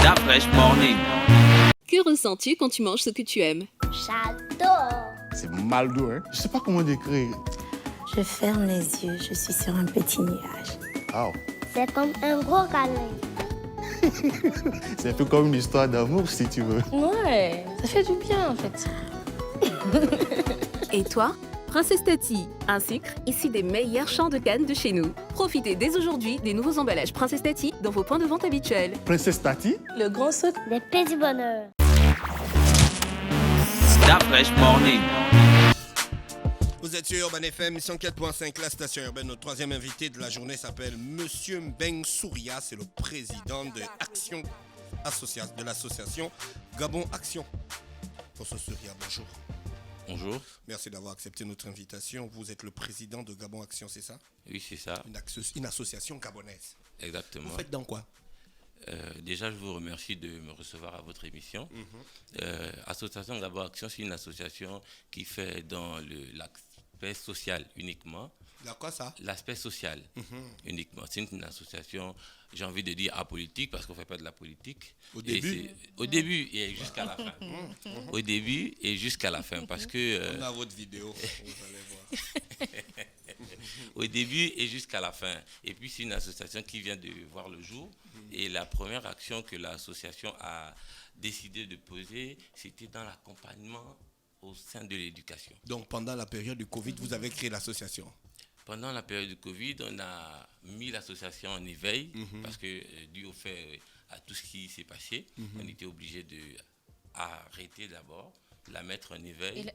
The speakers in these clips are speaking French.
La Fresh Morning. Que ressens-tu quand tu manges ce que tu aimes? J'adore. C'est Maldo, hein. Je sais pas comment décrire. Je ferme les yeux, je suis sur un petit nuage. Wow. C'est comme un gros câlin. C'est un peu comme une histoire d'amour, si tu veux. Ouais, ça fait du bien en fait. Et toi? Princesse Tati, un sucre issu des meilleurs champs de canne de chez nous. Profitez dès aujourd'hui des nouveaux emballages Princesse Tati dans vos points de vente habituels. Princesse Tati? Le grand sucre. Des petits bonheurs. La Fresh Morning. Vous êtes sur Urban FM 104.5, la station urbaine. Notre troisième invité de la journée s'appelle Monsieur Mbeng Souria. C'est le président de l'association Gabon Action. François Souria, bonjour. Bonjour. Merci d'avoir accepté notre invitation. Vous êtes le président de Gabon Action, c'est ça? Oui, c'est ça. Une association gabonaise. Exactement. Vous faites dans quoi? Déjà, je vous remercie de me recevoir à votre émission. Association Gabon Action, c'est une association qui fait dans l'aspect social uniquement. Quoi ça? L'aspect social uniquement. C'est une association, j'ai envie de dire apolitique, parce qu'on ne fait pas de la politique. Au début? Au début et jusqu'à la fin. Au début et jusqu'à la fin. Parce que, on a votre vidéo, vous allez voir. Au début et jusqu'à la fin. Et puis, c'est une association qui vient de voir le jour. Et la première action que l'association a décidé de poser, c'était dans l'accompagnement au sein de l'éducation. Donc, pendant la période du Covid, vous avez créé l'association? Pendant la période du Covid, on a mis l'association en éveil parce que, dû au fait à tout ce qui s'est passé, on était obligé d'arrêter d'abord, de la mettre en éveil.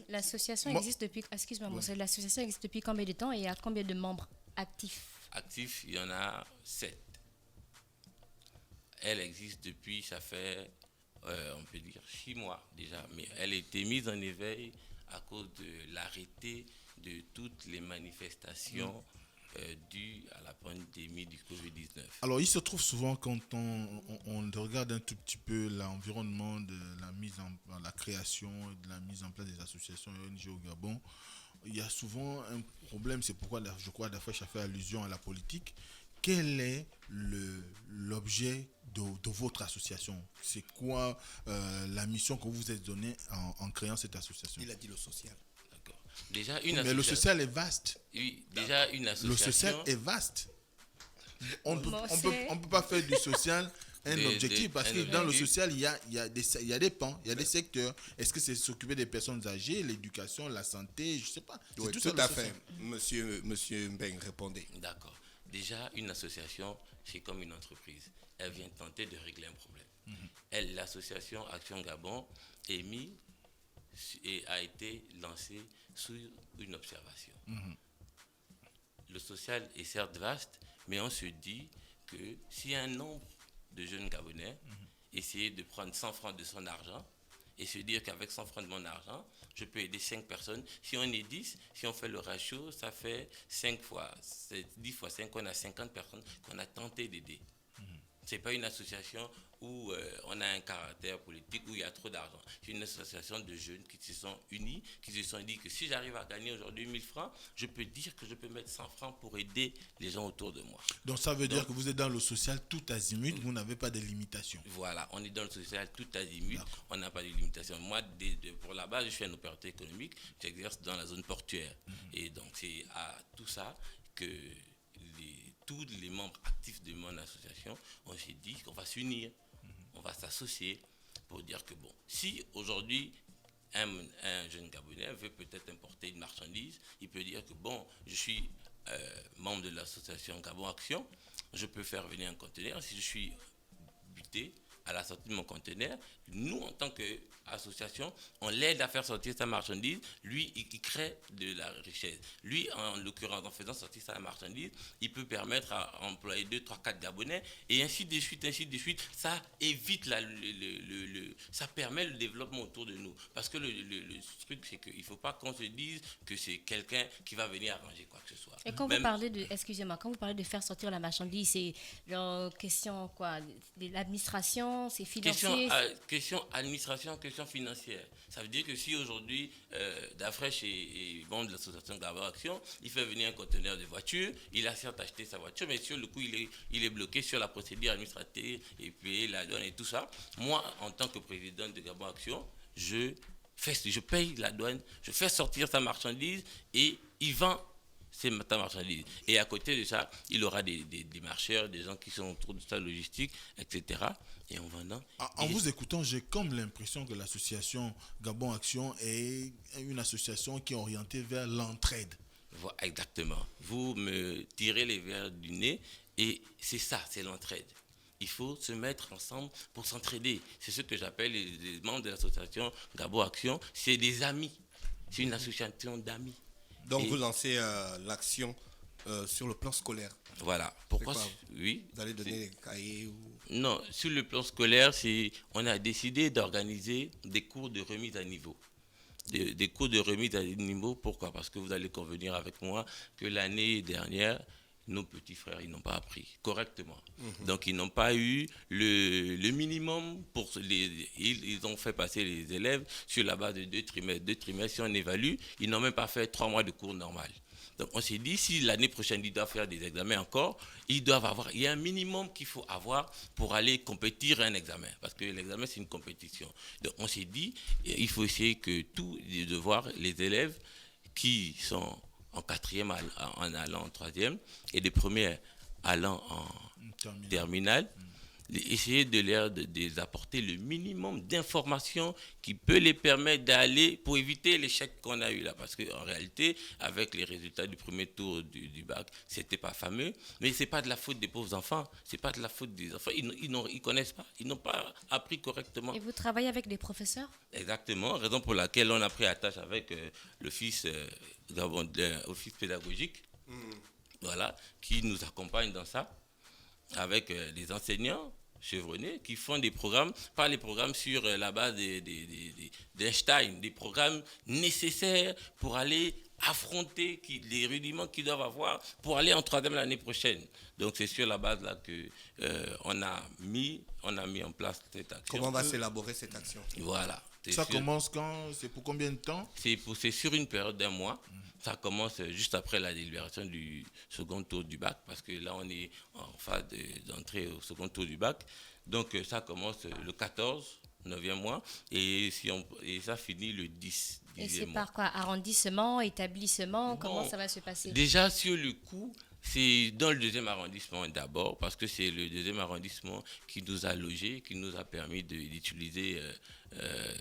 L'association existe depuis, l'association existe depuis combien de temps et il y a combien de membres actifs? Actifs, il y en a 7. Elle existe depuis, ça fait, on peut dire, 6 mois déjà, mais elle a été mise en éveil à cause de l'arrêté de toutes les manifestations dues à la pandémie du Covid-19. Alors, il se trouve souvent quand on regarde un tout petit peu l'environnement de la création et de la mise en place des associations et ONG au Gabon, il y a souvent un problème. C'est pourquoi je crois que ça fait allusion à la politique. Quel est l'objet de votre association? C'est quoi la mission que vous vous êtes donnée en créant cette association? Il a dit le social. D'accord. Déjà, Mais le social est vaste. Oui, déjà une association. Le social est vaste. On peut pas faire du social un objectif parce que dans le social, il y a des pans, il y a des secteurs. Est-ce que c'est s'occuper des personnes âgées, l'éducation, la santé? Je sais pas. Oui, tout à fait. Monsieur Mbeng, répondez. D'accord. Déjà, une association, c'est comme une entreprise. Elle vient tenter de régler un problème. L'association Action Gabon est mise et a été lancée sur une observation. Le social est certes vaste, mais on se dit que si un nombre de jeunes Gabonais essayer de prendre 100 francs de son argent et se dire qu'avec 100 francs de mon argent, je peux aider 5 personnes. Si on est 10, si on fait le ratio, ça fait 10 fois 5, on a 50 personnes qu'on a tenté d'aider. Ce n'est pas une association où on a un caractère politique, où il y a trop d'argent. C'est une association de jeunes qui se sont unis, qui se sont dit que si j'arrive à gagner aujourd'hui 1000 francs, je peux dire que je peux mettre 100 francs pour aider les gens autour de moi. Donc ça veut dire que vous êtes dans le social tout azimut, vous n'avez pas de limitation. Voilà, on est dans le social tout azimut, on n'a pas de limitation. Moi, pour la base, je suis un opérateur économique, j'exerce dans la zone portuaire. Et donc c'est à tout ça que tous les membres actifs de mon association, on s'est dit qu'on va s'unir, on va s'associer pour dire que bon, si aujourd'hui un jeune Gabonais veut peut-être importer une marchandise, il peut dire que bon, je suis membre de l'association Gabon Action, je peux faire venir un conteneur. Si je suis buté à la sortie de mon conteneur, nous en tant qu'association, on l'aide à faire sortir sa marchandise. Lui, il crée de la richesse. Lui, en l'occurrence, en faisant sortir sa marchandise, il peut permettre à employer 2, 3, 4 Gabonais, et ainsi de suite, ainsi de suite. Ça évite, ça permet le développement autour de nous. Parce que le truc, c'est qu'il ne faut pas qu'on se dise que c'est quelqu'un qui va venir arranger quoi que ce soit. Et quand vous parlez quand vous parlez de faire sortir la marchandise, c'est genre question quoi, de l'administration, d'argent, c'est financier. Question administration, question financière. Ça veut dire que si aujourd'hui, Dafresh est membre de l'association Gabo Action, il fait venir un conteneur de voiture, il a certes acheté sa voiture, mais sur le coup, il est bloqué sur la procédure administrative et puis la douane et tout ça. Moi, en tant que président de Gabo Action, je paye la douane, je fais sortir sa marchandise et il vend ta marchandise. Et à côté de ça, il aura des marcheurs, des gens qui sont autour de sa logistique, etc. Et en vendant. En vous écoutant, j'ai comme l'impression que l'association Gabon Action est une association qui est orientée vers l'entraide. Voilà, exactement. Vous me tirez les verres du nez et c'est ça, c'est l'entraide. Il faut se mettre ensemble pour s'entraider. C'est ce que j'appelle les membres de l'association Gabo Action. C'est des amis. C'est une association d'amis. Donc vous lancez l'action sur le plan scolaire. Voilà. Pourquoi oui. Vous allez donner des cahiers ou... Non, sur le plan scolaire, on a décidé d'organiser des cours de remise à niveau. Des cours de remise à niveau, pourquoi? Parce que vous allez convenir avec moi que l'année dernière, nos petits frères, ils n'ont pas appris correctement. Donc, ils n'ont pas eu le minimum pour ils ont fait passer les élèves sur la base de 2 trimestres. 2 trimestres, si on évalue, ils n'ont même pas fait 3 mois de cours normal. Donc, on s'est dit, si l'année prochaine, ils doivent faire des examens encore, il y a un minimum qu'il faut avoir pour aller compétir à un examen. Parce que l'examen, c'est une compétition. Donc, on s'est dit, il faut essayer que tous les devoirs, les élèves qui sont en 4e en allant en 3e et les premiers allant en terminale, essayer de les apporter le minimum d'informations qui peut les permettre d'aller pour éviter l'échec qu'on a eu là. Parce qu'en réalité, avec les résultats du premier tour du bac, c'était pas fameux, mais c'est pas de la faute des pauvres enfants, c'est pas de la faute des enfants, ils connaissent pas, ils n'ont pas appris correctement. Et vous travaillez avec des professeurs? Exactement, raison pour laquelle on a pris attache avec l'office pédagogique, voilà, qui nous accompagne dans ça, avec les enseignants chevronnés qui font des programmes, pas les programmes sur la base d'Einstein, des programmes nécessaires pour aller affronter les rudiments qu'ils doivent avoir pour aller en 3e l'année prochaine. Donc c'est sur la base là que on a mis en place cette action. Comment va s'élaborer cette action? Voilà. Ça commence quand? C'est pour combien de temps? C'est sur une période d'1 mois. Ça commence juste après la délibération du second tour du bac, parce que là, on est en phase d'entrée au second tour du bac. Donc, ça commence le 14, 9e mois, et ça finit le 10. Et c'est par quoi? Arrondissement, établissement? Comment ça va se passer? Déjà, sur le coup, c'est dans le 2e arrondissement d'abord, parce que c'est le 2e arrondissement qui nous a logés, qui nous a permis d'utiliser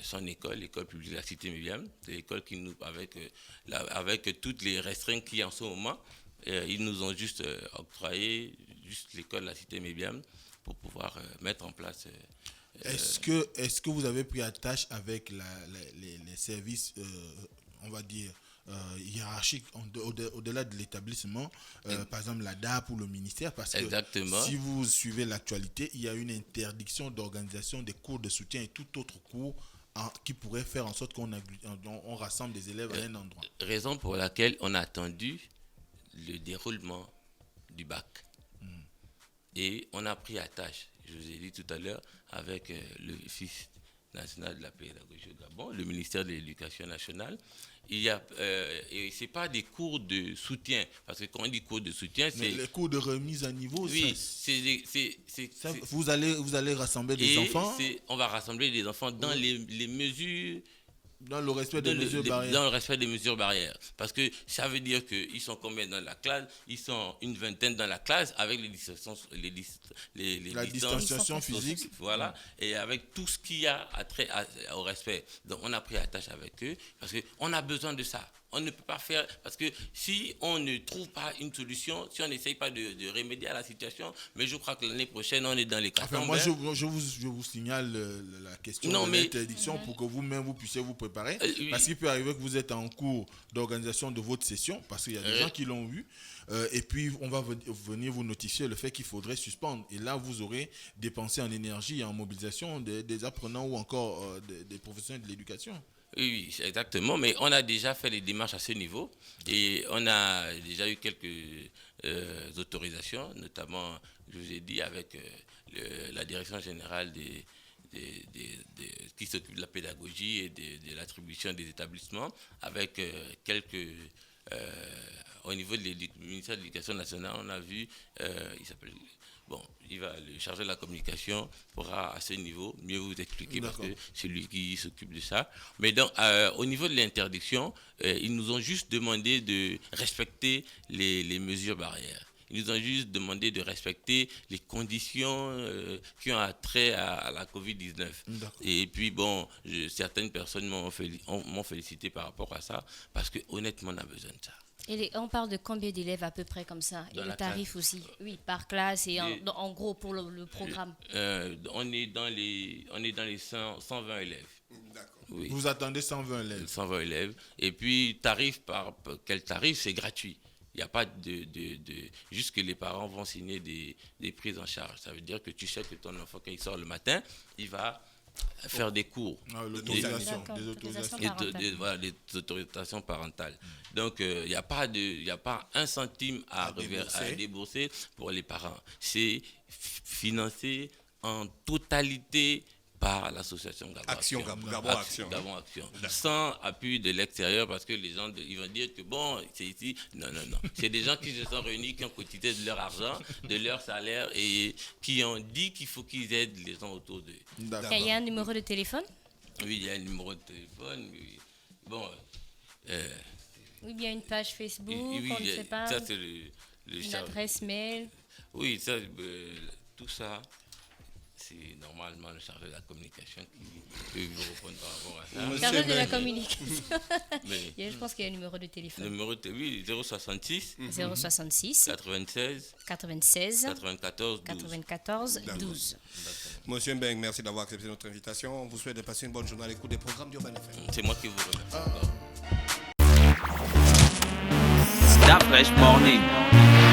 son école, l'école publique de la Cité Mébiam. C'est l'école qui nous, avec toutes les restreintes qu'il y a en ce moment, ils nous ont juste octroyé l'école de la Cité Mébiam pour pouvoir mettre en place. Est-ce que vous avez pris attache avec les services, on va dire, hiérarchique au-delà de l'établissement, par exemple la DAP ou le ministère, parce Exactement. que si vous suivez l'actualité, il y a une interdiction d'organisation des cours de soutien et tout autre cours qui pourrait faire en sorte qu'on rassemble des élèves à un endroit. Raison pour laquelle on a attendu le déroulement du bac. Et on a pris attache, je vous ai dit tout à l'heure, avec l'Office national de la pédagogie au Gabon, le ministère de l'Éducation nationale. Et c'est pas des cours de soutien, parce que quand on dit cours de soutien, c'est les cours de remise à niveau. Oui, vous allez rassembler des enfants. On va rassembler des enfants dans les mesures. Dans le respect des mesures barrières. Dans le respect des mesures barrières. Parce que ça veut dire qu'ils sont combien dans la classe? Ils sont une vingtaine dans la classe avec la distanciation physique. Voilà. Et avec tout ce qu'il y a au respect. Donc on a pris attache avec eux parce qu'on a besoin de ça. On ne peut pas faire, parce que si on ne trouve pas une solution, si on n'essaye pas de remédier à la situation, mais je crois que l'année prochaine, on est dans les cartons. Enfin, moi, je vous signale la question de l'interdiction pour que vous-même, vous puissiez vous préparer. Parce qu'il peut arriver que vous êtes en cours d'organisation de votre session, parce qu'il y a des gens qui l'ont vu, et puis on va venir vous notifier le fait qu'il faudrait suspendre. Et là, vous aurez dépensé en énergie et en mobilisation des apprenants ou encore des professionnels de l'éducation. Oui, exactement, mais on a déjà fait les démarches à ce niveau et on a déjà eu quelques autorisations, notamment je vous ai dit, avec la direction générale qui s'occupe de la pédagogie et de l'attribution des établissements, avec au niveau du ministère de l'Éducation nationale, on a vu, le chargé de la communication pourra à ce niveau mieux vous expliquer parce que c'est lui qui s'occupe de ça. Mais donc, au niveau de l'interdiction, ils nous ont juste demandé de respecter les mesures barrières. Ils nous ont juste demandé de respecter les conditions qui ont trait à la Covid-19. Et puis, certaines personnes m'ont félicité par rapport à ça, parce que honnêtement, on a besoin de ça. Et on parle de combien d'élèves à peu près comme ça? Et le tarif aussi? Oui, par classe et en gros pour le programme. On est dans les 120 élèves. D'accord. Oui. Vous attendez 120 élèves? 120 élèves. Et puis, quel tarif? C'est gratuit. Il n'y a pas juste que les parents vont signer des prises en charge. Ça veut dire que tu sais que ton enfant, quand il sort le matin, il va faire des cours. Des autorisations parentales. Donc, il n'y a pas un centime à débourser pour les parents. C'est financé en totalité par l'association Gabon Action. Sans appui de l'extérieur, parce que les gens ils vont dire que c'est ici. Non. C'est des gens qui se sont réunis, qui ont cotisé de leur argent, de leur salaire et qui ont dit qu'il faut qu'ils aident les gens autour d'eux. Et il y a un numéro de téléphone? Oui, il y a un numéro de téléphone. Oui. Oui, bien une page Facebook, on ne sait pas. Ça, c'est une adresse mail. Oui, ça, tout ça. C'est normalement le chargé de la communication qui peut vous répondre par rapport à ça. Chargé de la communication. Je pense qu'il y a un numéro de téléphone. Oui, 066. 066. 96. 94 12. Monsieur Mbeng, merci d'avoir accepté notre invitation. On vous souhaite de passer une bonne journée à l'écoute des programmes d'Urban FM. C'est moi qui vous remercie. Start Fresh Morning.